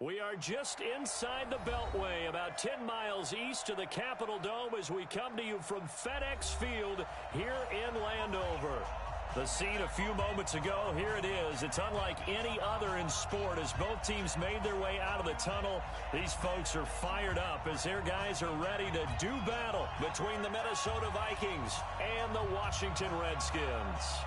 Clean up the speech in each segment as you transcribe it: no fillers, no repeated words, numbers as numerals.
We are just inside the Beltway, about 10 miles east of the Capitol Dome as we come to you from FedEx Field here in Landover. The scene a few moments ago, here it is. It's unlike any other in sport as both teams made their way out of the tunnel. These folks are fired up as their guys are ready to do battle between the Minnesota Vikings and the Washington Redskins.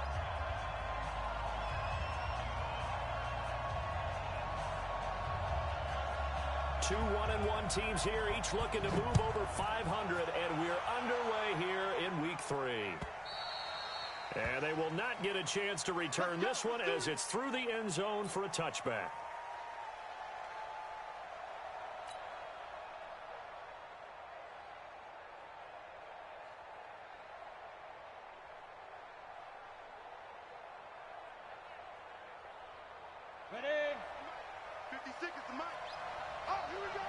Two 1-1 teams here, each looking to move over 500, and we're underway here in Week 3. And they will not get a chance to return this one as it's through the end zone for a touchback. Ready? 50 seconds to Mike. Oh, here we go.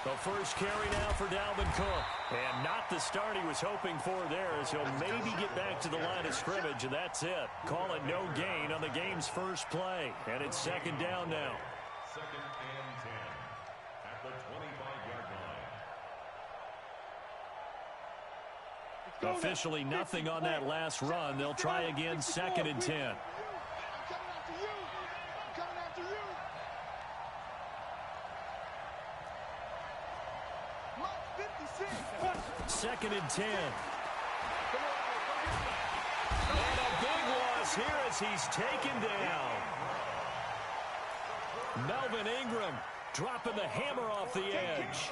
The first carry now for Dalvin Cook. And not the start he was hoping for there as he'll maybe get back to the line of scrimmage, and that's it. Call it no gain on the game's first play. And it's second down now. Second and 10 at the 25-yard line. Officially nothing on that last run. They'll try again, second and 10. Second and 10. And a big loss here as he's taken down. Melvin Ingram dropping the hammer off the edge.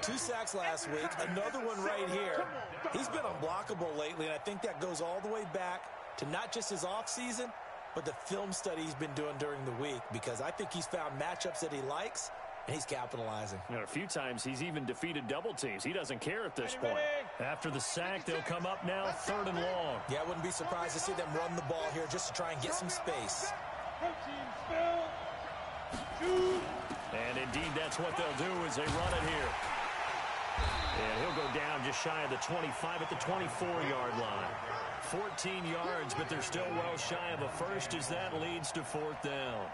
2 sacks last week, another one right here. He's been unblockable lately, and I think that goes all the way back to not just his offseason, but the film study he's been doing during the week, because I think he's found matchups that he likes, and he's capitalizing. You know, a few times he's even defeated double teams. He doesn't care at this point. After the sack, they'll come up now third and long. Yeah, I wouldn't be surprised to see them run the ball here just to try and get some space. And indeed, that's what they'll do as they run it here. And he'll go down just shy of the 25 at the 24-yard line. 14 yards, but they're still well shy of a first as that leads to fourth down.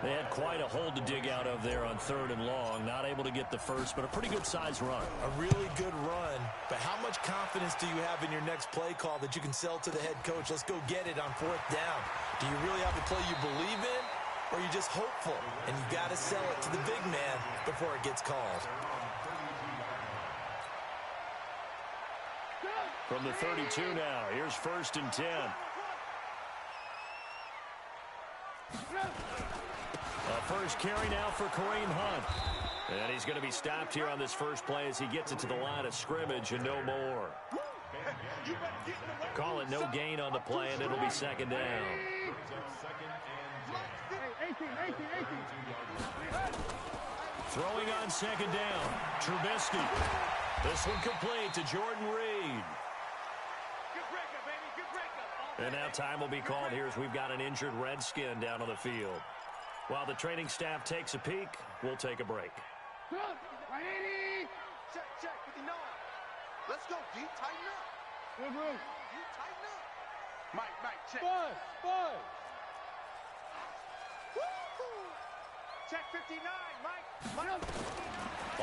They had quite a hole to dig out of there on third and long. Not able to get the first, but a pretty good-sized run. A really good run, but how much confidence do you have in your next play call that you can sell to the head coach? Let's go get it on fourth down. Do you really have a play you believe in, or are you just hopeful? And you got to sell it to the big man before it gets called. From the 32 now, here's first and 10. A first carry now for Kareem Hunt. And he's going to be stopped here on this first play as he gets it to the line of scrimmage and no more. Call it no gain on the play, and it'll be second down. Throwing on second down, Trubisky. This one complete to Jordan Reed. And now time will be called here as we've got an injured Redskin down on the field. While the training staff takes a peek, we'll take a break. Check, 59. Let's go, D. Tighten up. Good room. D, tighten up. Mike, check. Five. Check 59, Mike.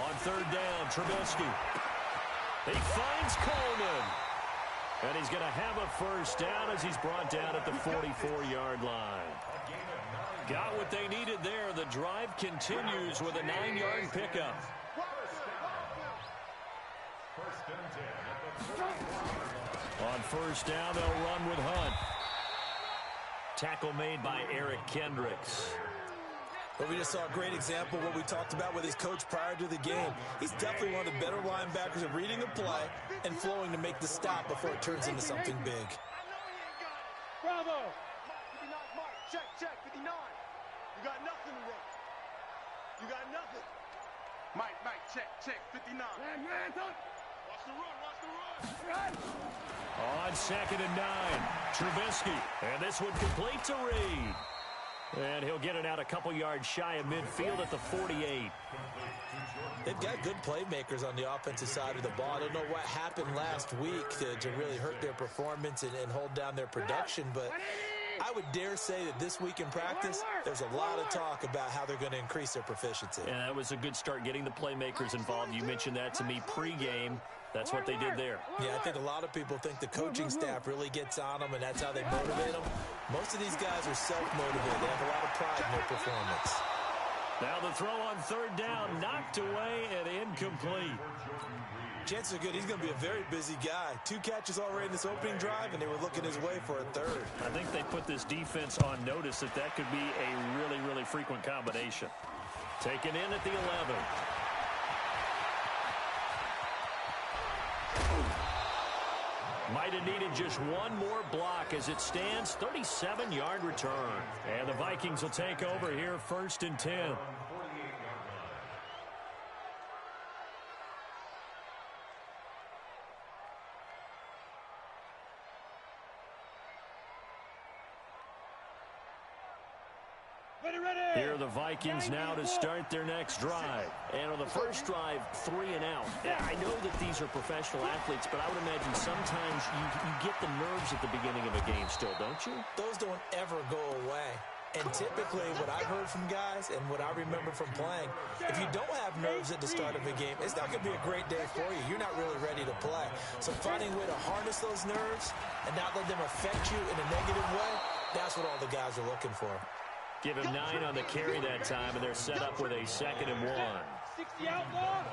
On third down, Trubisky. He finds Coleman. And he's going to have a first down as he's brought down at the 44-yard line. Got what they needed there. The drive continues with a 9-yard pickup. On first down, they'll run with Hunt. Tackle made by Eric Kendricks. But we just saw a great example of what we talked about with his coach prior to the game. He's definitely one of the better linebackers at reading a play and flowing to make the stop before it turns into something big. Bravo. Mark, check, 59. You got nothing today. You got nothing. Mike, check, 59. Watch the run. On second and 9, Trubisky. And this one complete to Reed. And he'll get it out a couple yards shy of midfield at the 48. They've got good playmakers on the offensive side of the ball. I don't know what happened last week to really hurt their performance and hold down their production, but I would dare say that this week in practice, there's a lot of talk about how they're going to increase their proficiency. And that was a good start getting the playmakers involved. You mentioned that to me pregame. That's what they did there. Yeah, I think a lot of people think the coaching staff really gets on them, and that's how they motivate them. Most of these guys are self-motivated. They have a lot of pride in their performance. Now the throw on third down, knocked away and incomplete. Chances are good he's going to be a very busy guy. 2 catches already in this opening drive, and they were looking his way for a third. I think they put this defense on notice that could be a really, really frequent combination. Taken in at the 11. Might have needed just one more block as it stands. 37-yard return. And the Vikings will take over here, 1st and 10. Here are the Vikings now to start their next drive. And on the first drive, 3 and out. I know that these are professional athletes, but I would imagine sometimes you get the nerves at the beginning of a game still, don't you? Those don't ever go away. And typically what I've heard from guys and what I remember from playing, if you don't have nerves at the start of a game, it's not going to be a great day for you. You're not really ready to play. So finding a way to harness those nerves and not let them affect you in a negative way, that's what all the guys are looking for. Give him 9 on the carry that time, and they're set up with a 2nd and 1. 60 outlaw.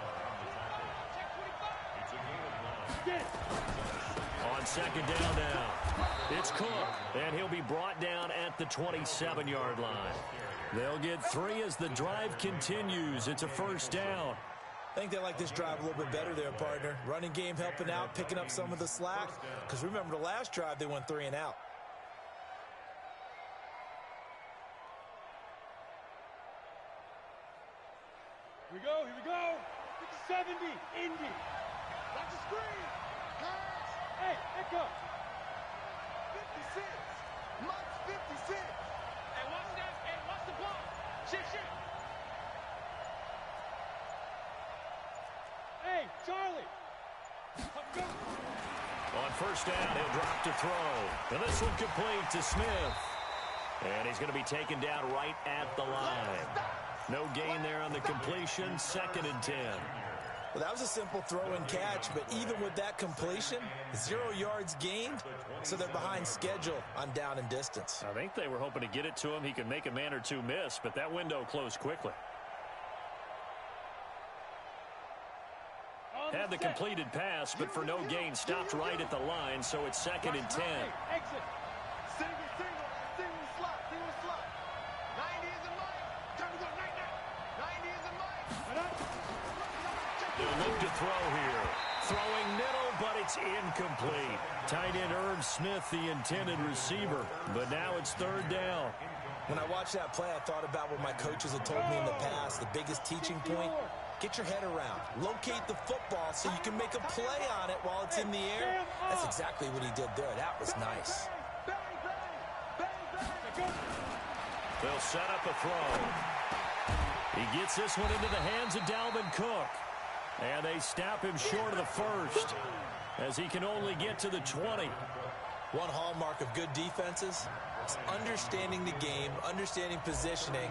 On second down now, it's Cook, and he'll be brought down at the 27-yard line. They'll get 3 as the drive continues. It's a 1st down. I think they like this drive a little bit better there, partner. Running game helping out, picking up some of the slack. Because remember, the last drive, they went 3 and out. Here we go. 70, Indy. Watch the screen. Pass. Hey, echo. 56. Mike's 56. Hey, watch that. Hey, watch the ball. Shit. Hey, Charlie. Go. On 1st down, he'll drop to throw. And this one complete to Smith. And he's going to be taken down right at the line. No gain there on the completion, 2nd and 10. Well, that was a simple throw and catch, but even with that completion, 0 yards gained, so they're behind schedule on down and distance. I think they were hoping to get it to him. He could make a man or 2 miss, but that window closed quickly. Had the completed pass, but for no gain, stopped right at the line, so it's 2nd and 10. Exit. Single slot. 90 is a Mike. Time to go, night. 90 is a Mike. They'll look to throw here. Throwing middle, but it's incomplete. Tight end Irv Smith, the intended receiver. But now it's 3rd down. When I watched that play, I thought about what my coaches had told me in the past. The biggest teaching point, get your head around. Locate the football so you can make a play on it while it's in the air. That's exactly what he did there. That was nice. They'll set up a throw. He gets this one into the hands of Dalvin Cook. And they stop him short of the 1st as he can only get to the 20. One hallmark of good defenses is understanding the game, understanding positioning,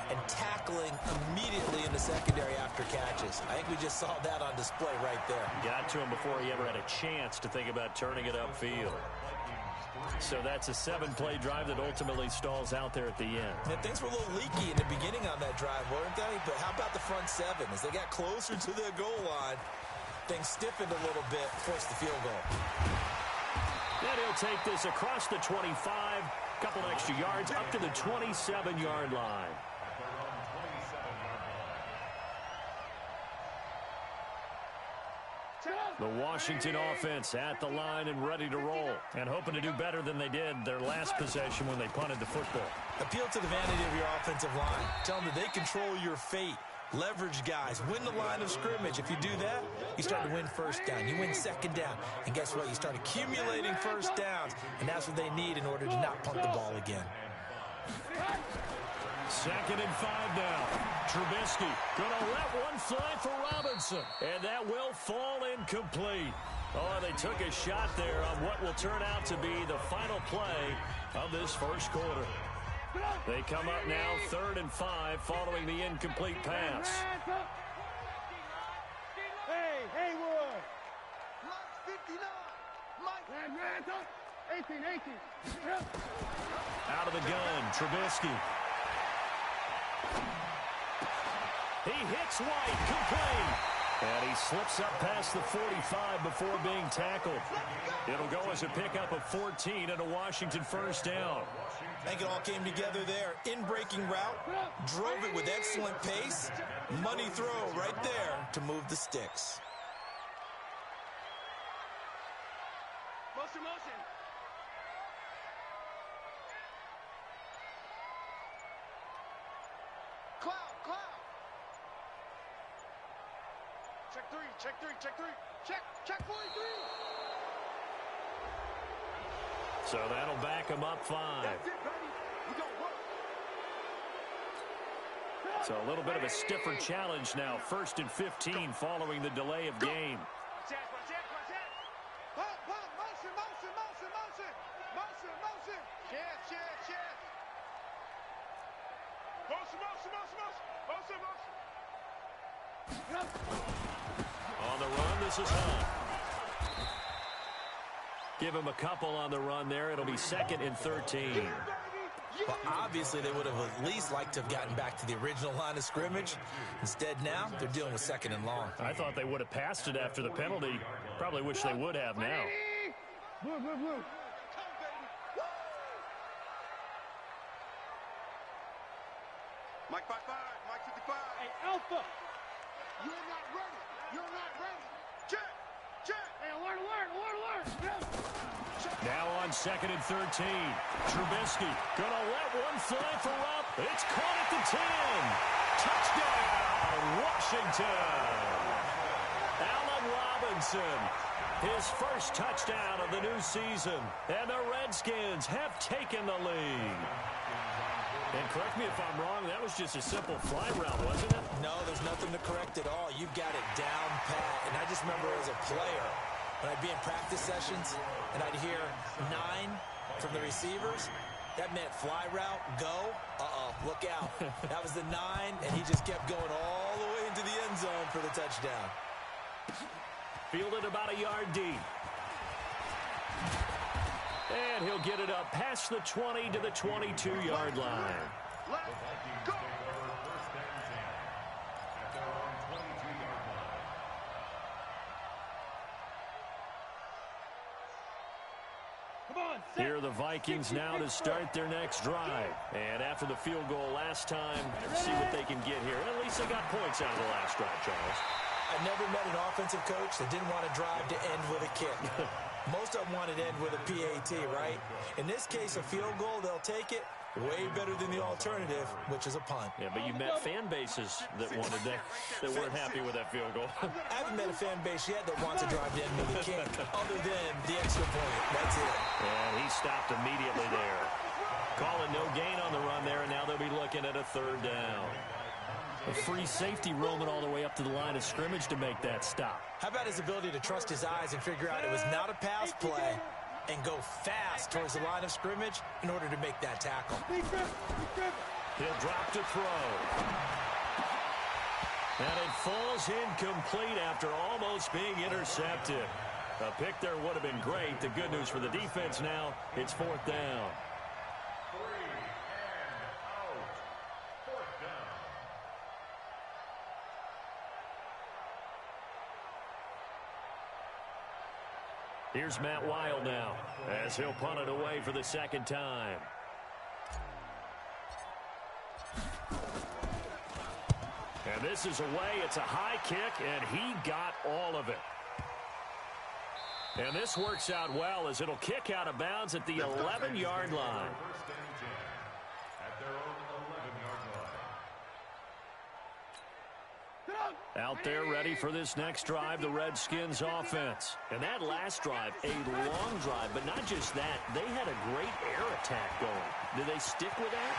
and tackling immediately in the secondary after catches. I think we just saw that on display right there. Got to him before he ever had a chance to think about turning it upfield. So that's a 7-play drive that ultimately stalls out there at the end. And things were a little leaky in the beginning on that drive, weren't they? But how about the front 7? As they got closer to their goal line, things stiffened a little bit, forced the field goal. Then he'll take this across the 25, couple extra yards, up to the 27-yard line. The Washington offense at the line and ready to roll, and hoping to do better than they did their last possession when they punted the football. Appeal to the vanity of your offensive line. Tell them that they control your fate. Leverage guys. Win the line of scrimmage. If you do that, you start to win 1st down. You win 2nd down. And guess what? You start accumulating 1st downs, and that's what they need in order to not punt the ball again. 2nd and 5 now. Trubisky going to let one fly for Robinson. And that will fall incomplete. Oh, they took a shot there on what will turn out to be the final play of this first quarter. They come up now 3rd and 5 following the incomplete pass. Hey, Haywood. Mike 59. Mike. 18. Out of the gun, Trubisky. He hits White, complete. And he slips up past the 45 before being tackled. It'll go as a pickup of 14 and a Washington first down. I think it all came together there. In-breaking route, drove it with excellent pace. Money throw right there to move the sticks. Motion. Cloud. Check three. Check 43. So that'll back him up 5. That's it, buddy. We gon' work. So a little bit of a stiffer challenge now. 1st and 15 following the delay of game. Watch that. Pump. Motion. Chance. Motion. On the run, this is Hunt. Give him a couple on the run there. It'll be 2nd and 13. Well, obviously, they would have at least liked to have gotten back to the original line of scrimmage. Instead, now, they're dealing with 2nd and long. I thought they would have passed it after the penalty. Probably wish they would have now. Blue. Mike 55, Mike 55. Hey, Alpha. You're not ready. Check. Hey, alert. Now on 2nd and 13. Trubisky gonna let one fly for up. It's caught at the 10. Touchdown, Washington. Allen Robinson, his first touchdown of the new season. And the Redskins have taken the lead. And correct me if I'm wrong, that was just a simple fly route, wasn't it? No, there's nothing to correct at all. You've got it down pat. And I just remember as a player, when I'd be in practice sessions and I'd hear 9 from the receivers, that meant fly route, go, look out. That was the 9, and he just kept going all the way into the end zone for the touchdown. Fielded about a yard deep. And he'll get it up past the 20 to the 22-yard line. Let's go. Here are the Vikings now to start their next drive. And after the field goal last time, see what they can get here. And at least they got points out of the last drive, Charles. I never met an offensive coach that didn't want to drive to end with a kick. Most of them want to end with a PAT, right? In this case, a field goal, they'll take it. Way better than the alternative, which is a punt. Yeah, but you met fan bases that wanted that weren't happy with that field goal. I haven't met a fan base yet that wants to drive to end with a kick, other than the extra point. That's it. And he stopped immediately there. Calling no gain on the run there, and now they'll be looking at a 3rd down. A free safety roaming all the way up to the line of scrimmage to make that stop. How about his ability to trust his eyes and figure out it was not a pass play and go fast towards the line of scrimmage in order to make that tackle? He'll drop to throw. And it falls incomplete after almost being intercepted. A pick there would have been great. The good news for the defense now, it's 4th down. Here's Matt Wild now as he'll punt it away for the 2nd time. And this is away. It's a high kick, and he got all of it. And this works out well as it'll kick out of bounds at the 11-yard line. At their own 11-yard line. Out there ready for this next drive, the Redskins offense. And that last drive, a long drive, but not just that. They had a great air attack going. Did they stick with that?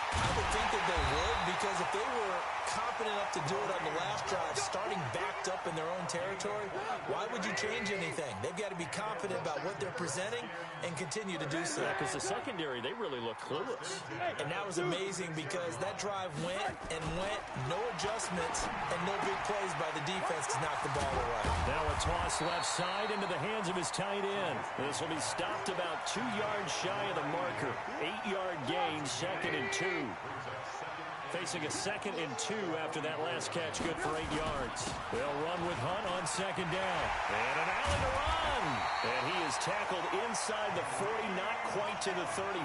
I would think that they would, because if they were confident enough to do it on the last drive, starting backed up in their own territory, why would you change anything? They've got to be confident about what they're presenting and continue to do so. Yeah, because the secondary, they really look clueless. And that was amazing because that drive went and went, no adjustments, and no big plays by the defense to knock the ball away. Now a toss left side into the hands of his tight end. This will be stopped about 2 yards shy of the marker. 8-yard gain, 2nd and 2. Facing a 2nd and 2 after that last catch, good for 8 yards. They'll run with Hunt on 2nd down. And an alley to run. And he is tackled inside the 40, not quite to the 35.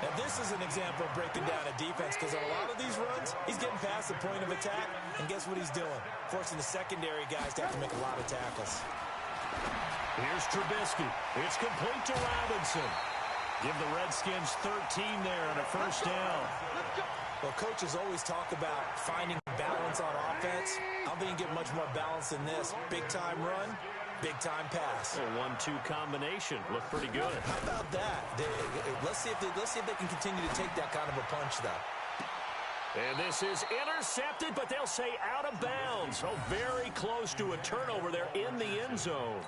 Now, this is an example of breaking down a defense, because on a lot of these runs, he's getting past the point of attack, and guess what he's doing? Forcing the secondary guys to have to make a lot of tackles. Here's Trubisky. It's complete to Robinson. Give the Redskins 13 there on a 1st down. Well, coaches always talk about finding balance on offense. I don't think you get much more balance than this. Big-time run, big-time pass. A 1-2 combination. Looked pretty good. How about that? Let's see if they can continue to take that kind of a punch, though. And this is intercepted, but they'll say out of bounds. Oh, very close to a turnover there in the end zone.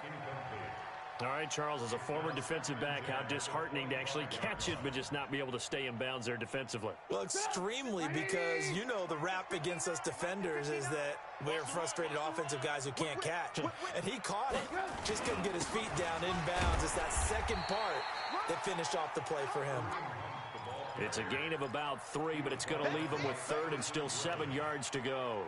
All right, Charles, as a former defensive back, how disheartening to actually catch it but just not be able to stay in bounds there defensively. Well, extremely, because, you know, the rap against us defenders is that we're frustrated offensive guys who can't catch. And he caught it, just couldn't get his feet down in bounds. It's that second part that finished off the play for him. It's a gain of about 3, but it's going to leave him with 3rd and still 7 yards to go.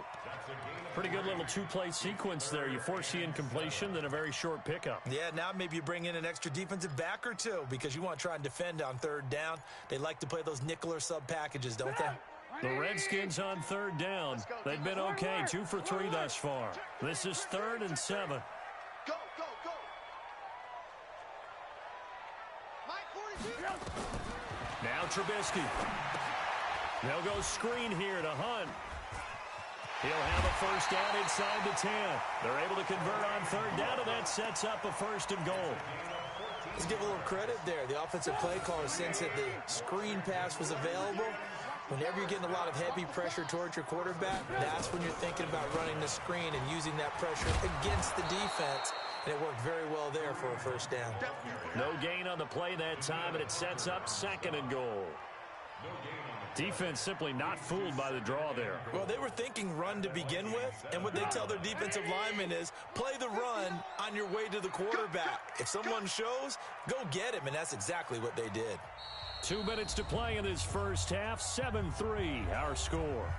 Pretty good little 2-play sequence there. You force the incompletion, then a very short pickup. Yeah, now maybe you bring in an extra defensive back or two because you want to try and defend on 3rd down. They like to play those nickel or sub packages, don't they? The Redskins on 3rd down. They've been okay, 2 for 3 thus far. This is 3rd and 7. Go, go, go. Mike 42. Now Trubisky. They'll go screen here to Hunt. He'll have a 1st down inside the 10. They're able to convert on 3rd down, and that sets up a 1st and goal. Let's give a little credit there. The offensive play caller, since that the screen pass was available, whenever you're getting a lot of heavy pressure towards your quarterback, that's when you're thinking about running the screen and using that pressure against the defense. And it worked very well there for a 1st down. No gain on the play that time, and it sets up 2nd and goal. Defense simply not fooled by the draw there. Well, they were thinking run to begin with, and what they tell their defensive linemen is play the run on your way to the quarterback. If someone shows, go get him, and that's exactly what they did. 2 minutes to play in this 1st half, 7-3 our score.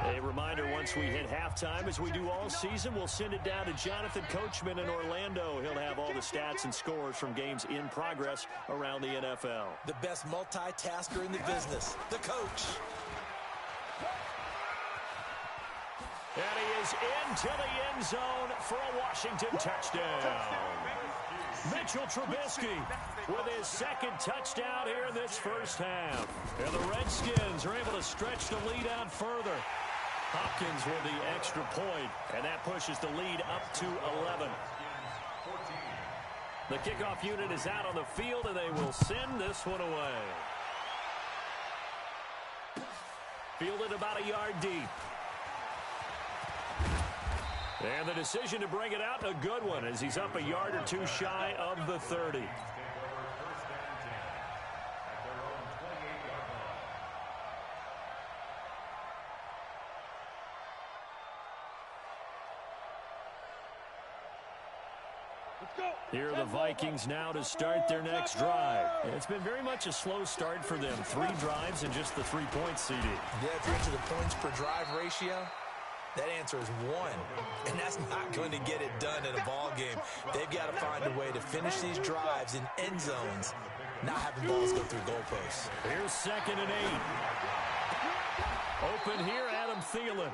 A reminder, once we hit halftime, as we do all season, we'll send it down to Jonathan Coachman in Orlando. He'll have all the stats and scores from games in progress around the NFL. The best multitasker in the business, the coach. And he is into the end zone for a Washington touchdown. Mitchell Trubisky with his 2nd touchdown here in this 1st half. And the Redskins are able to stretch the lead out further. Hopkins with the extra point, and that pushes the lead up to 11. The kickoff unit is out on the field, and they will send this one away. Fielded about a yard deep. And the decision to bring it out, a good one, as he's up a yard or 2 shy of the 30. Here are the Vikings now to start their next drive. It's been very much a slow start for them. 3 drives and just the 3 points, CD. Yeah, if you're into the points per drive ratio, that answer is 1, and that's not going to get it done in a ball game. They've got to find a way to finish these drives in end zones, not having balls go through goalposts. Here's 2nd and 8. Open here, Adam Thielen.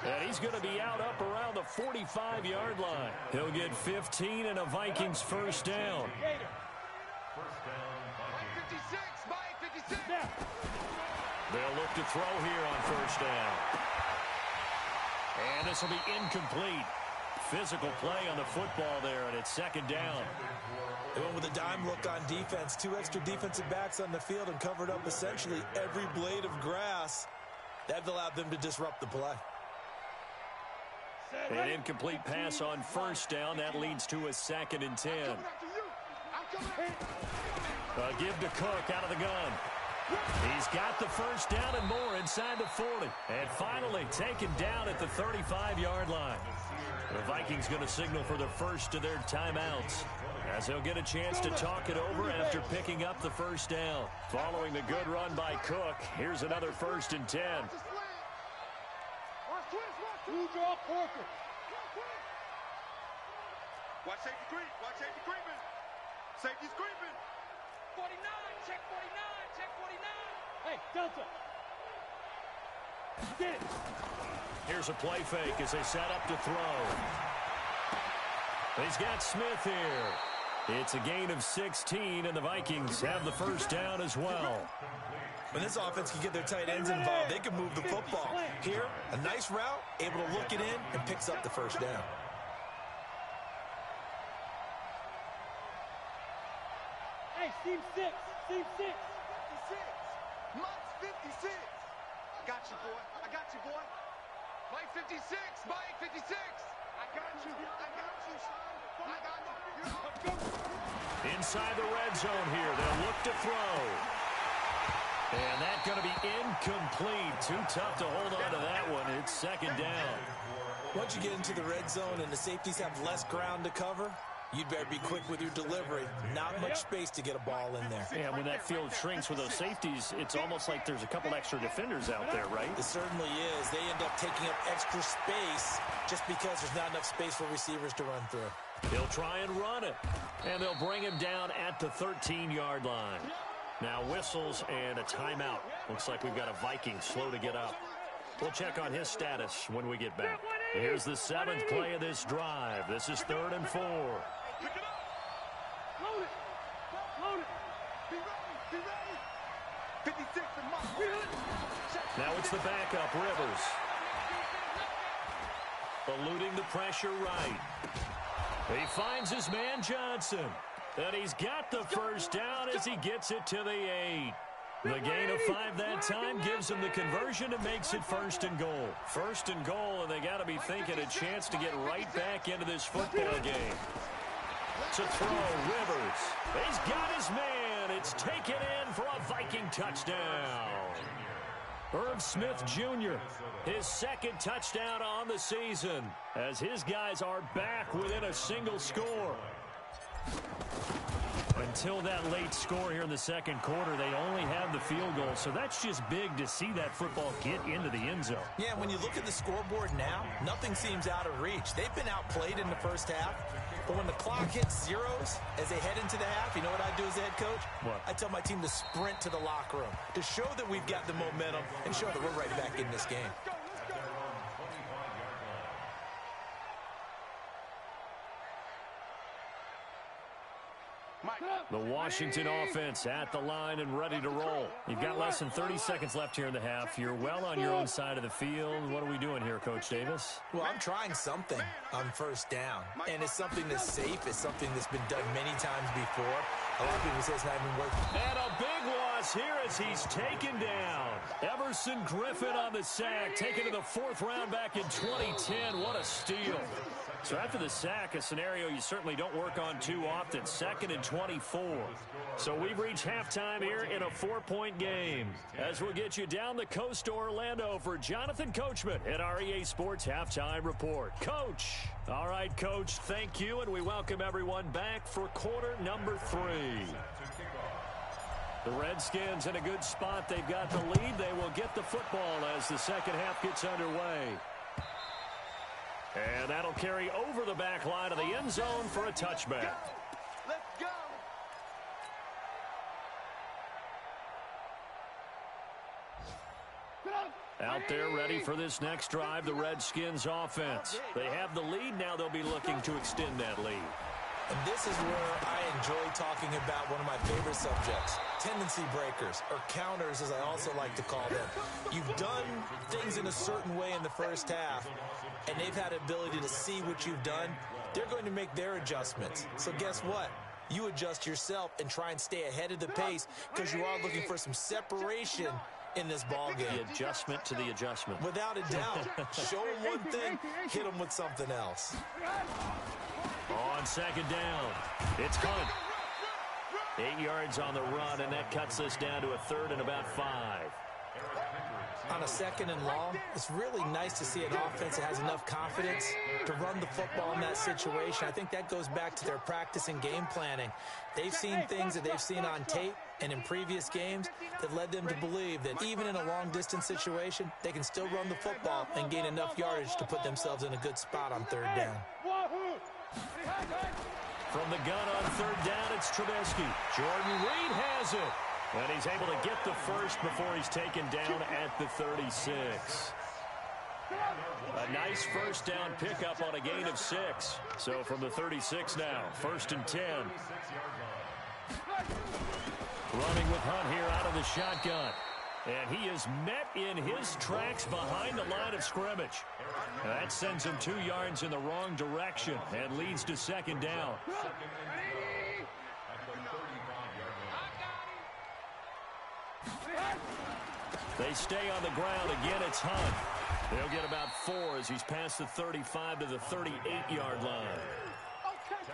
And he's going to be out up around the 45-yard line. He'll get 15 and a Vikings 1st down. They'll look to throw here on 1st down. And this will be incomplete. Physical play on the football there, and it's second down. They went with a dime look on defense. 2 extra defensive backs on the field and covered up essentially every blade of grass. That allowed them to disrupt the play. An incomplete pass on first down. That leads to a 2nd and 10. A give to Cook out of the gun. He's got the first down and more inside the 40. And finally taken down at the 35-yard line. The Vikings going to signal for the first of their timeouts, as they'll get a chance to talk it over after picking up the first down. Following the good run by Cook, here's another 1st and 10. Watch safety creep. Watch safety creeping. Safety's creeping. 49. Check 49. Check 49. Hey, Delta. Get it. Here's a play fake as they set up to throw. He's got Smith here. It's a gain of 16, and the Vikings have the first down as well. When this offense can get their tight ends involved, they can move the football. Here, a nice route, able to look it in, and picks up the first down. Hey, Team 6. Team 6. 56. Monk's 56. I got you, boy. I got you, boy. Mike 56. Mike 56. I got you. I got you, son. I got you. Inside the red zone here. They'll look to throw. And that's going to be incomplete. Too tough to hold on to that one. It's second down. Once you get into the red zone and the safeties have less ground to cover, you'd better be quick with your delivery. Not much space to get a ball in there. Yeah, when that field shrinks with those safeties, it's almost like there's a couple extra defenders out there, right? It certainly is. They end up taking up extra space just because there's not enough space for receivers to run through. He'll try and run it. And they'll bring him down at the 13-yard line. Now whistles and a timeout. Looks like we've got a Viking slow to get up. We'll check on his status when we get back. Here's the 7th play of this drive. This is 3rd and 4. Pick it up. Load it. Load it. Be ready. Be ready. 56 and Monk. Now it's the backup, Rivers. Eluding the pressure right. He finds his man Johnson. And he's got the first down as he gets it to the 8. The gain of 5 that time gives him the conversion and makes it 1st and goal. 1st and goal, and they got to be thinking a chance to get right back into this football game. To throw, Rivers. He's got his man. It's taken in for a Viking touchdown. Irv Smith Jr., his 2nd touchdown on the season, as his guys are back within a single score. Until that late score here in the 2nd quarter, they only have the field goal. So that's just big to see that football get into the end zone. Yeah, when you look at the scoreboard now, nothing seems out of reach. They've been outplayed in the first half. But when the clock hits zeros as they head into the half, you know what I do as the head coach? What? I tell my team to sprint to the locker room to show that we've got the momentum and show that we're right back in this game. The Washington offense at the line and ready to roll. You've got less than 30 seconds left here in the half. You're well on your own side of the field. What are we doing here, Coach Davis? Well, I'm trying something on first down. And it's something that's safe. It's something that's been done many times before. A lot of people say it's not even working. And a big loss here as he's taken down. Everson Griffin on the sack, taken to the 4th round back in 2010. What a steal. So after the sack, a scenario you certainly don't work on too often. 2nd and 24. So we've reached halftime here in a 4-point game. As we'll get you down the coast to Orlando for Jonathan Coachman at our EA Sports Halftime Report. Coach. All right, Coach, thank you, and we welcome everyone back for quarter number 3. The Redskins in a good spot. They've got the lead. They will get the football as the second half gets underway. And that'll carry over the back line of the end zone for a touchback. Let's go. Out there ready for this next drive, the Redskins offense. They have the lead. Now they'll be looking to extend that lead. And this is where I enjoy talking about one of my favorite subjects, tendency breakers, or counters as I also like to call them. You've done things in a certain way in the first half, and they've had the ability to see what you've done. They're going to make their adjustments. So guess what? You adjust yourself and try and stay ahead of the pace because you are looking for some separation in this ball game. The adjustment to the adjustment. Without a doubt. Show them one thing, hit them with something else. On second down, it's Hunt. 8 yards on the run, and that cuts this down to a third and about 5. On a second and long, it's really nice to see an offense that has enough confidence to run the football in that situation. I think that goes back to their practice and game planning. They've seen things that they've seen on tape and in previous games that led them to believe that even in a long-distance situation, they can still run the football and gain enough yardage to put themselves in a good spot on third down. From the gun on third down, it's Trubisky. Jordan Reed has it. And he's able to get the first before he's taken down at the 36. A nice first down pickup on a gain of 6. So from the 36 now, 1st and 10. Running with Hunt here out of the shotgun. And he is met in his tracks behind the line of scrimmage. That sends him 2 yards in the wrong direction and leads to second down. They stay on the ground. Again, it's Hunt. They'll get about 4 as he's past the 35 to the 38-yard line.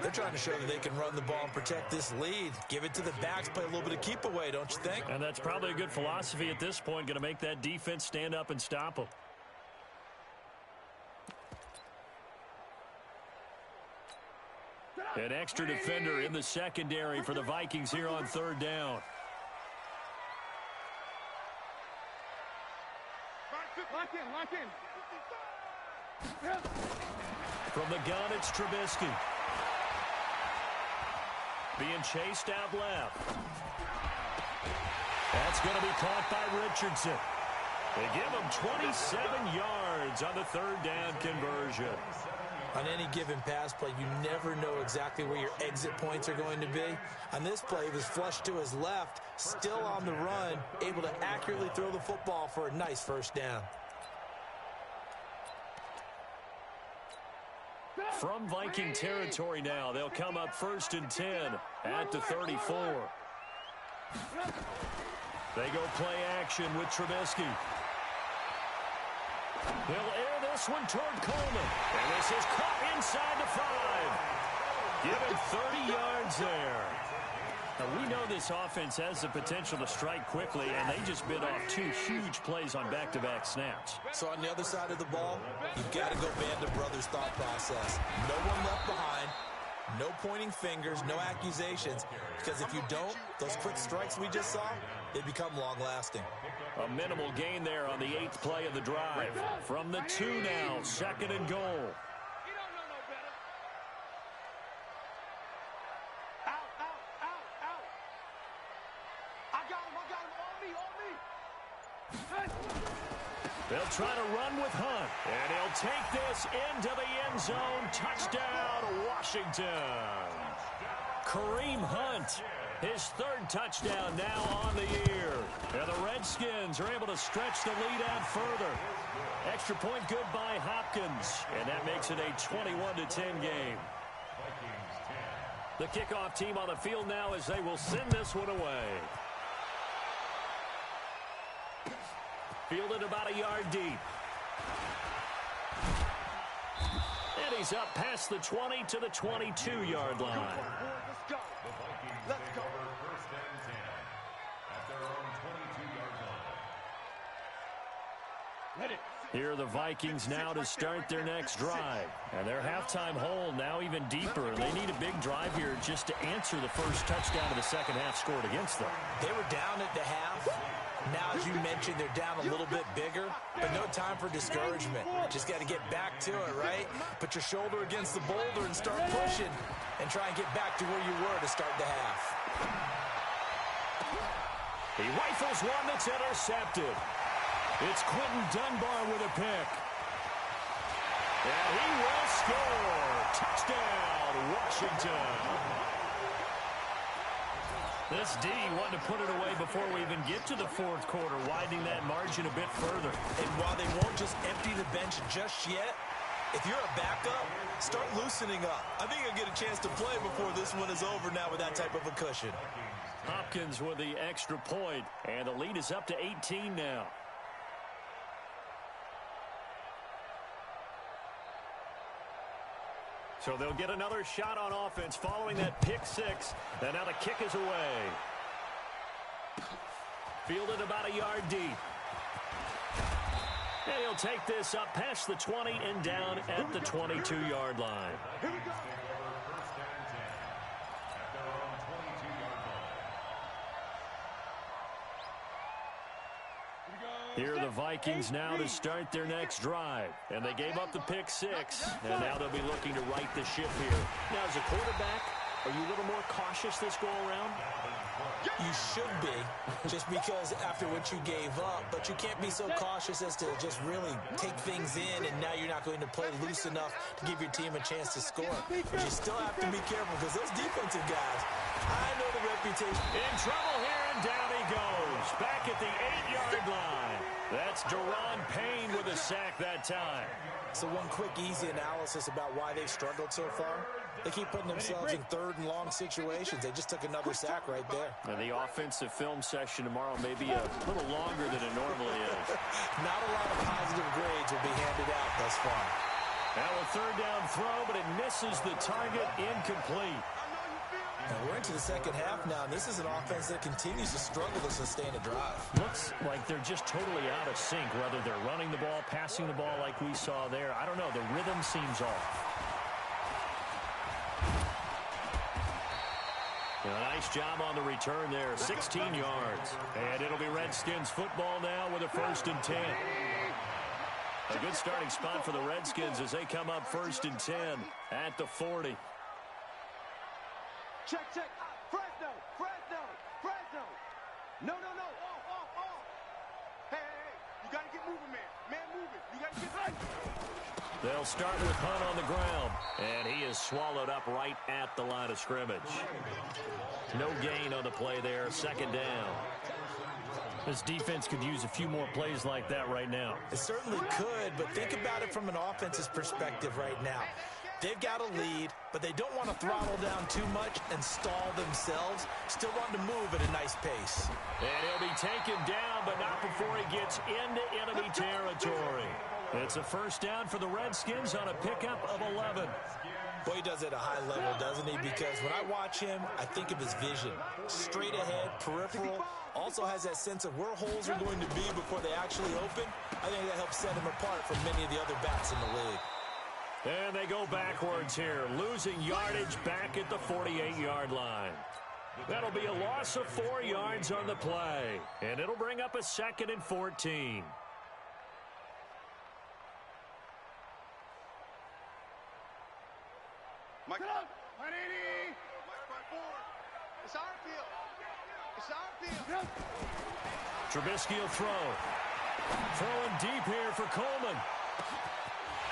They're trying to show that they can run the ball and protect this lead. Give it to the backs, play a little bit of keep away, don't you think? And that's probably a good philosophy at this point, going to make that defense stand up and stop them. An extra defender in the secondary for the Vikings here on third down. Lock in. From the gun, it's Trubisky. Being chased out left. That's going to be caught by Richardson. They give him 27 yards on the third down conversion. On any given pass play, you never know exactly where your exit points are going to be. On this play, he was flushed to his left, still on the run, able to accurately throw the football for a nice first down. From Viking territory now, they'll come up 1st and 10 at the 34. They go play action with Trubisky. He'll air this one toward Coleman. And this is caught inside the 5. Give him 30 yards there. Now, we know this offense has the potential to strike quickly, and they just bit off 2 huge plays on back-to-back snaps. So on the other side of the ball, you've got to go band of brothers thought process. No one left behind, no pointing fingers, no accusations, because if you don't, those quick strikes we just saw, they become long-lasting. A minimal gain there on the 8th play of the drive. From the 2 now, 2nd and goal. They'll try to run with Hunt, and he'll take this into the end zone. Touchdown, Washington. Kareem Hunt, his 3rd touchdown now on the year. And the Redskins are able to stretch the lead out further. Extra point good by Hopkins, and that makes it a 21-10 game. The kickoff team on the field now as they will send this one away. Fielded about a yard deep. And he's up past the 20 to the 22-yard line. Let's go. Let's go. 1st and 10 at their own 22-yard line. Let it. Here are the Vikings now to start their next drive. And their halftime hole now even deeper. They need a big drive here just to answer the first touchdown of the second half scored against them. They were down at the half. Now, as you mentioned, they're down a little bit bigger, but no time for discouragement. Just got to get back to it, right? Put your shoulder against the boulder and start pushing and try and get back to where you were to start the half. He rifles one that's intercepted. It's Quentin Dunbar with a pick. And he will score. Touchdown, Washington. This D wanted to put it away before we even get to the fourth quarter, widening that margin a bit further. And while they won't just empty the bench just yet, if you're a backup, start loosening up. I think you'll get a chance to play before this one is over now with that type of a cushion. Hopkins with the extra point, and the lead is up to 18 now. So they'll get another shot on offense following that pick six. And now the kick is away. Fielded about a yard deep. And he'll take this up past the 20 and down at the 22-yard line. Here are the Vikings now to start their next drive. And they gave up the pick six. And now they'll be looking to right the ship here. Now, as a quarterback, are you a little more cautious this go-around? You should be, just because after what you gave up. But you can't be so cautious as to just really take things in, and now you're not going to play loose enough to give your team a chance to score. But you still have to be careful, because those defensive guys, I know the reputation. In trouble here, and down he goes. Back at the 8-yard line. That's Daron Payne with a sack that time. So one quick, easy analysis about why they've struggled so far. They keep putting themselves in third and long situations. They just took another sack right there. And the offensive film session tomorrow may be a little longer than it normally is. Not a lot of positive grades will be handed out thus far. Now a third down throw, but it misses the target, incomplete. And we're into the second half now, and this is an offense that continues to struggle to sustain a drive. Looks like they're just totally out of sync, whether they're running the ball, passing the ball like we saw there. I don't know. The rhythm seems off. A nice job on the return there, 16 yards. And it'll be Redskins football now with a 1st and 10. A good starting spot for the Redskins as they come up 1st and 10 at the 40. Check. Fresno. No. Off. Hey. You got to get moving, man. Man moving. You got to get right. They'll start with Hunt on the ground, and he is swallowed up right at the line of scrimmage. No gain on the play there, 2nd down. This defense could use a few more plays like that right now. It certainly could, but think about it from an offense's perspective right now. They've got a lead, but they don't want to throttle down too much and stall themselves. Still want to move at a nice pace. And he'll be taken down, but not before he gets into enemy territory. It's a 1st down for the Redskins on a pickup of 11. Boy, he does it at a high level, doesn't he? Because when I watch him, I think of his vision. Straight ahead, peripheral. Also has that sense of where holes are going to be before they actually open. I think that helps set him apart from many of the other backs in the league. And they go backwards here, losing yardage back at the 48-yard line. That'll be a loss of 4 yards on the play. And it'll bring up a 2nd and 14. Mike up. 180. It's our field. Trubisky will throw. Throwing deep here for Coleman.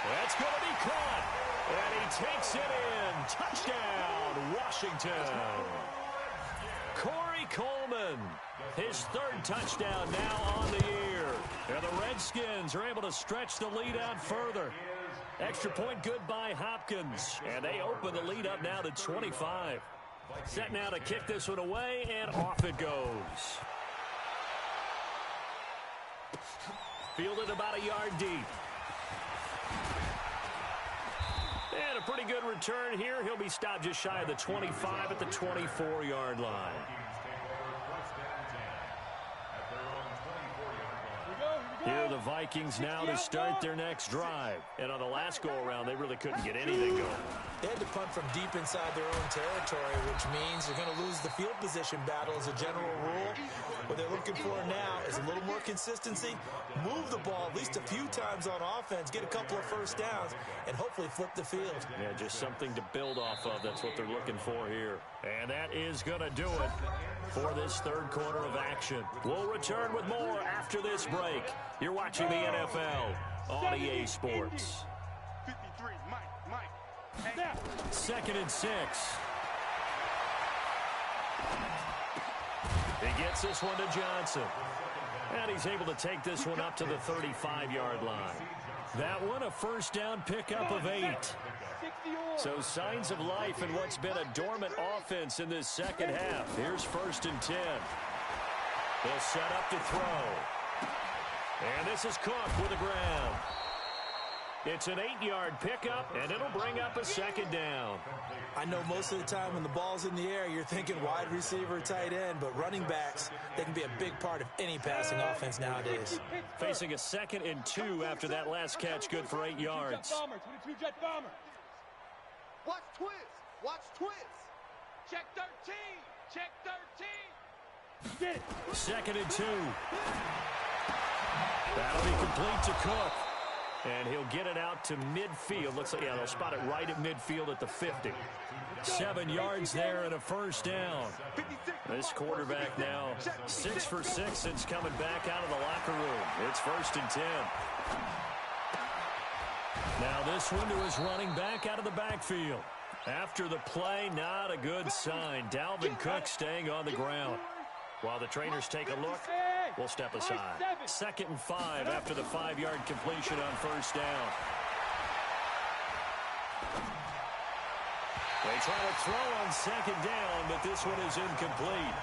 That's going to be caught. And he takes it in. Touchdown, Washington. Corey Coleman, his 3rd touchdown now on the year. And the Redskins are able to stretch the lead out further. Extra point good by Hopkins. And they open the lead up now to 25. Set now to kick this one away, and off it goes. Fielded about a yard deep. And a pretty good return here. He'll be stopped just shy of the 25 at the 24-yard line. Here are the Vikings now to start their next drive. And on the last go-around, they really couldn't get anything going. They had to punt from deep inside their own territory, which means they're going to lose the field position battle as a general rule. What they're looking for now is a little more consistency, move the ball at least a few times on offense, get a couple of 1st downs, and hopefully flip the field. Yeah, just something to build off of. That's what they're looking for here. And that is going to do it for this 3rd quarter of action. We'll return with more after this break. You're watching the NFL on EA Sports. 53, Mike. Hey. 2nd and 6. He gets this one to Johnson. And he's able to take this one up to the 35-yard line. That one, a first down pickup of 8. So signs of life in what's been a dormant offense in this second half. Here's 1st and 10. They'll set up to throw. And this is Cook with the ground. It's an 8-yard pickup, and it'll bring up a 2nd down. I know most of the time when the ball's in the air, you're thinking wide receiver, tight end, but running backs, they can be a big part of any passing offense nowadays. Facing a 2nd and 2 after that last catch, good for 8 yards. 22 jet bomber. Watch twist. Watch twist. Check 13. Check 13. Get it. 2nd and 2. That'll be complete to Cook. And he'll get it out to midfield. Looks like, yeah, they'll spot it right at midfield at the 50. 7 yards there and a first down. This quarterback now 6 for 6 since coming back out of the locker room. It's 1st and 10. Now this one to his running back out of the backfield. After the play, not a good sign. Dalvin Cook staying on the ground. While the trainers take a look, we'll step aside. 2nd and 5 after the 5-yard completion on first down. They try to throw on 2nd down, but this one is incomplete.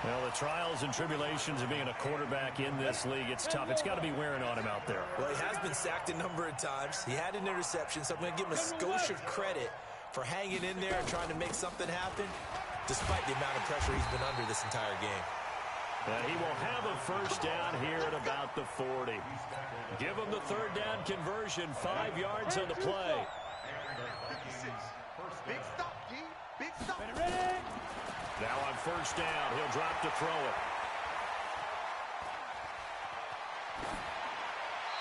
Well, the trials and tribulations of being a quarterback in this league, it's tough. It's got to be wearing on him out there. Well, he has been sacked a number of times. He had an interception, so I'm going to give him a skosh of credit for hanging in there and trying to make something happen, despite the amount of pressure he's been under this entire game. And he will have a first down here at about the 40. Give him the 3rd down conversion, 5 yards on the play. Big stop, G. Big stop. Now on first down, he'll drop to throw it.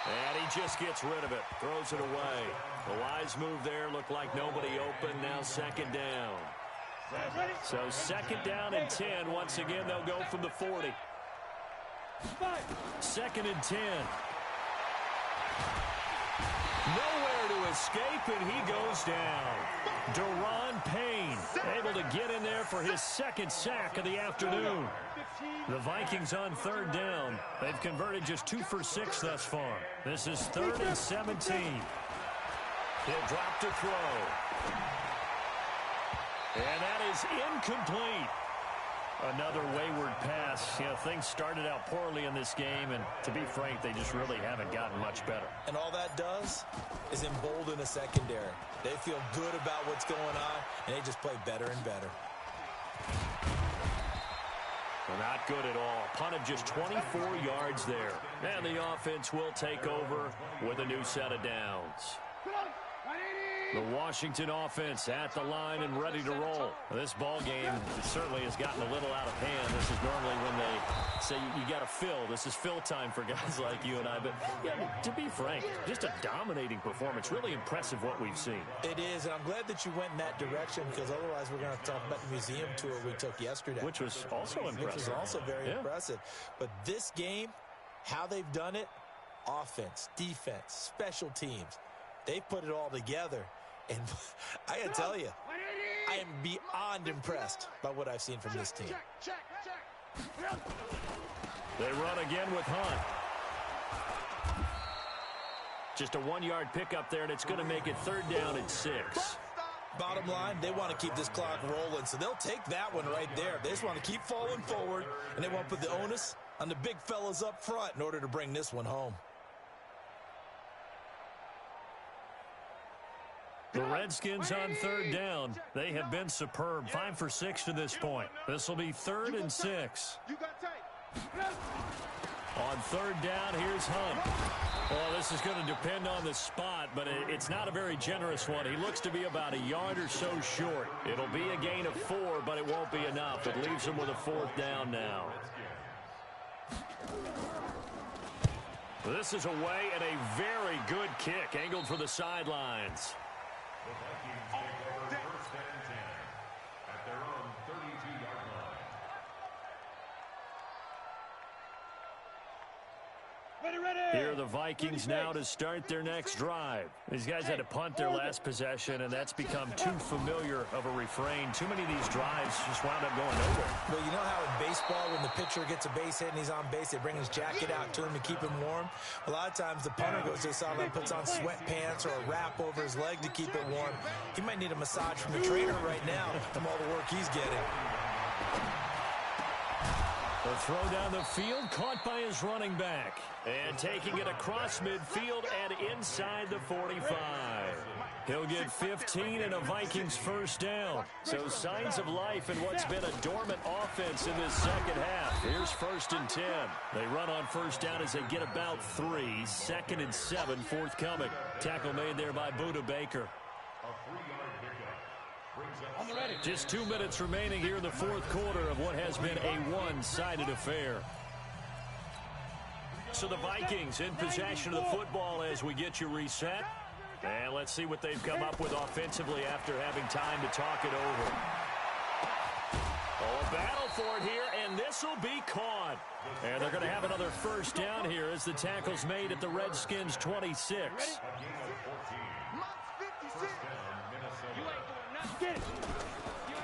And he just gets rid of it, throws it away. The wise move there, looked like nobody open, now 2nd down. So 2nd down and 10. Once again, they'll go from the 40. 2nd and 10. Nowhere to escape, and he goes down. Daron Payne able to get in there for his 2nd sack of the afternoon. The Vikings on 3rd down. They've converted just 2 for 6 thus far. This is 3rd and 17. He'll drop to throw. And that is incomplete. Another wayward pass. You know, things started out poorly in this game, and to be frank, they just really haven't gotten much better. And all that does is embolden a secondary. They feel good about what's going on, and they just play better and better. Well, not good at all. Punt of just 24 yards there. And the offense will take over with a new set of downs. The Washington offense at the line and ready to roll. This ball game certainly has gotten a little out of hand. This is normally when they say you got to fill. This is fill time for guys like you and I. But yeah, to be frank, just a dominating performance. Really impressive what we've seen. It is, and I'm glad that you went in that direction, because otherwise we're going to talk about the museum tour we took yesterday. Which was also impressive. Which was also very impressive. But this game, how they've done it, offense, defense, special teams, they've put it all together. And I got to tell you, I am beyond impressed by what I've seen from this team. They run again with Hunt. Just a 1-yard pickup there, and it's going to make it 3rd down and 6. Bottom line, they want to keep this clock rolling, so they'll take that one right there. They just want to keep falling forward, and they want to put the onus on the big fellas up front in order to bring this one home. The Redskins on 3rd down. They have been superb. 5 for 6 to this point. This will be 3rd and 6. On 3rd down, here's Hunt. Well, this is going to depend on the spot, but it's not a very generous one. He looks to be about a yard or so short. It'll be a gain of 4, but it won't be enough. It leaves him with a 4th down now. This is away, and a very good kick angled for the sidelines. The Vikings take over 1st and 10 at their own 32-yard line. Here are the Vikings now to start their next drive. These guys had to punt their last possession, and that's become too familiar of a refrain. Too many of these drives just wound up going nowhere. Well, you know how in baseball, when the pitcher gets a base hit and he's on base, they bring his jacket out to him to keep him warm? A lot of times the punter goes to the sideline, puts on sweatpants or a wrap over his leg to keep it warm. He might need a massage from the trainer right now from all the work he's getting. The throw down the field, caught by his running back. And taking it across midfield and inside the 45. He'll get 15 and a Vikings first down. So signs of life in what's been a dormant offense in this second half. Here's 1st and 10. They run on first down as they get about 3. 2nd and 7 forthcoming. Tackle made there by Buda Baker. Just 2 minutes remaining here in the fourth quarter of what has been a one-sided affair. So the Vikings in possession of the football as we get you reset. And let's see what they've come up with offensively after having time to talk it over. Oh, a battle for it here, and this will be caught. And they're going to have another first down here as the tackle's made at the Redskins' 26.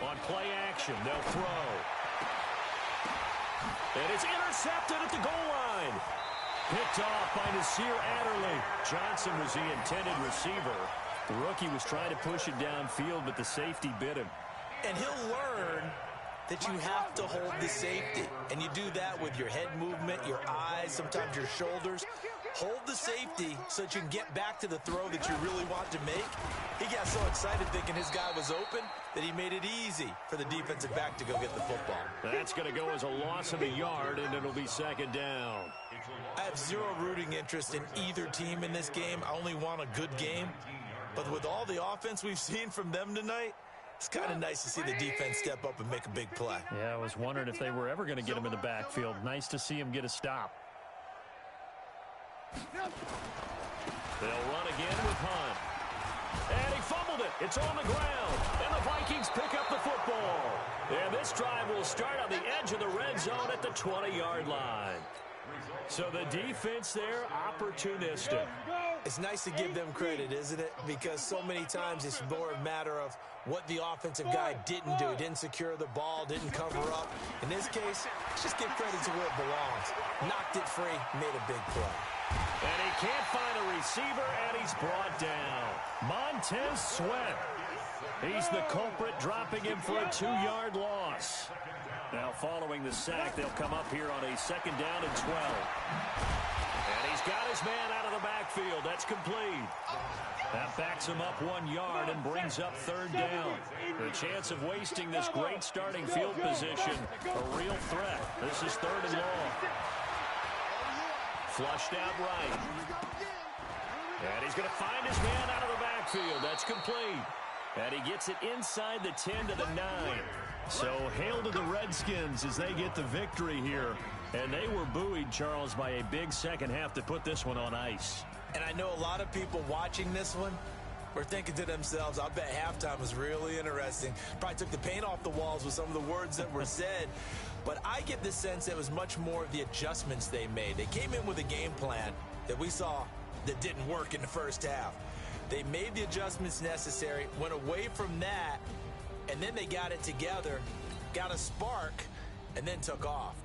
On play action, they'll throw. And it's intercepted at the goal line. Picked off by Nasir Adderley. Johnson was the intended receiver. The rookie was trying to push it downfield, but the safety bit him. And he'll learn that you have to hold the safety. And you do that with your head movement, your eyes, sometimes your shoulders. Hold the safety so that you can get back to the throw that you really want to make. He got so excited thinking his guy was open that he made it easy for the defensive back to go get the football. That's going to go as a loss of a yard, and it'll be 2nd down. I have zero rooting interest in either team in this game. I only want a good game. But with all the offense we've seen from them tonight, it's kind of nice to see the defense step up and make a big play. Yeah, I was wondering if they were ever going to get him in the backfield. Nice to see him get a stop. They'll run again with Hunt. And he fumbled it. It's on the ground. And the Vikings pick up the football. And this drive will start on the edge of the red zone at the 20-yard line. So the defense there, opportunistic. It's nice to give them credit, isn't it? Because so many times it's more a matter of what the offensive guy didn't do. Didn't secure the ball, didn't cover up. In this case, let's just give credit to where it belongs. Knocked it free, made a big play. And he can't find a receiver, and he's brought down. Montez Sweat. He's the culprit, dropping him for a 2-yard loss. Now following the sack, they'll come up here on a 2nd down and 12. And he's got his man out of the backfield. That's complete. That backs him up 1 yard and brings up 3rd down. The chance of wasting this great starting field position, a real threat. This is 3rd and long. Flushed out right. And he's going to find his man out of the backfield. That's complete. And he gets it inside the 10 to the 9. So hail to the Redskins as they get the victory here. And they were buoyed, Charles, by a big second half to put this one on ice. And I know a lot of people watching this one were thinking to themselves, I bet halftime was really interesting. Probably took the paint off the walls with some of the words that were said. But I get the sense it was much more of the adjustments they made. They came in with a game plan that we saw that didn't work in the first half. They made the adjustments necessary, went away from that, and then they got it together, got a spark, and then took off.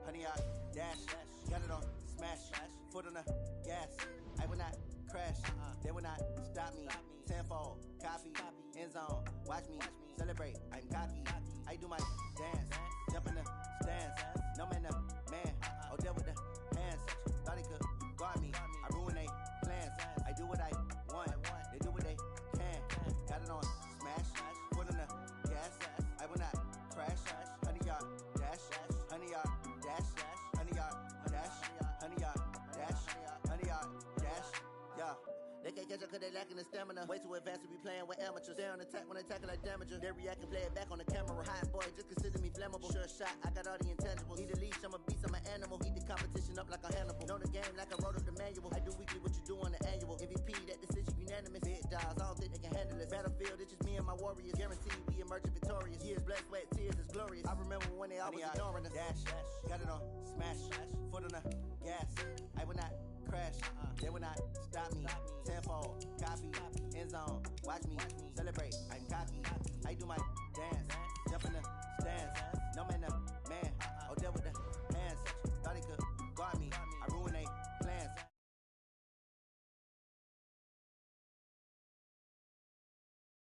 Honey, I dash, got it on smash, foot on the gas. I will not crash, they will not stop me. Tenfold, copy, end zone, watch me celebrate. I'm cocky, I do my dance, jump in the stands. No man, the man, oh, deal with the hands. Thought he could guard me, I ruin they plans. I do what I want, they do what they can. Got it on smash, foot on the gas. I will not crash, honey, y'all dash, honey, y'all dash, honey, y'all dash, honey, y'all dash, honey, y'all dash, yeah. They can't catch up cause they lacking the stamina. Way too advanced to be playing with amateurs. Stay on attack when they tackle like damager. They react and play it back on the camera. Hot boy, just consider me flammable. Sure shot, I got all the intangibles. Need a leash, I'm a beast, I'm an animal. Heat the competition up like a Hannibal. Know the game like I wrote up the manual. I do weekly what you do on the annual. MVP, that decision unanimous. Big dogs, I don't think they can handle it. Battlefield, it's just me and my warriors. Guaranteed we emerging victorious. Years, blood, sweat, tears is glorious. I remember when they always ignoring us. Dash, got it on, smash, foot on the gas. I will not crash, they will not stop me. Tenfold, copy, end zone, watch me celebrate. I'm cocky,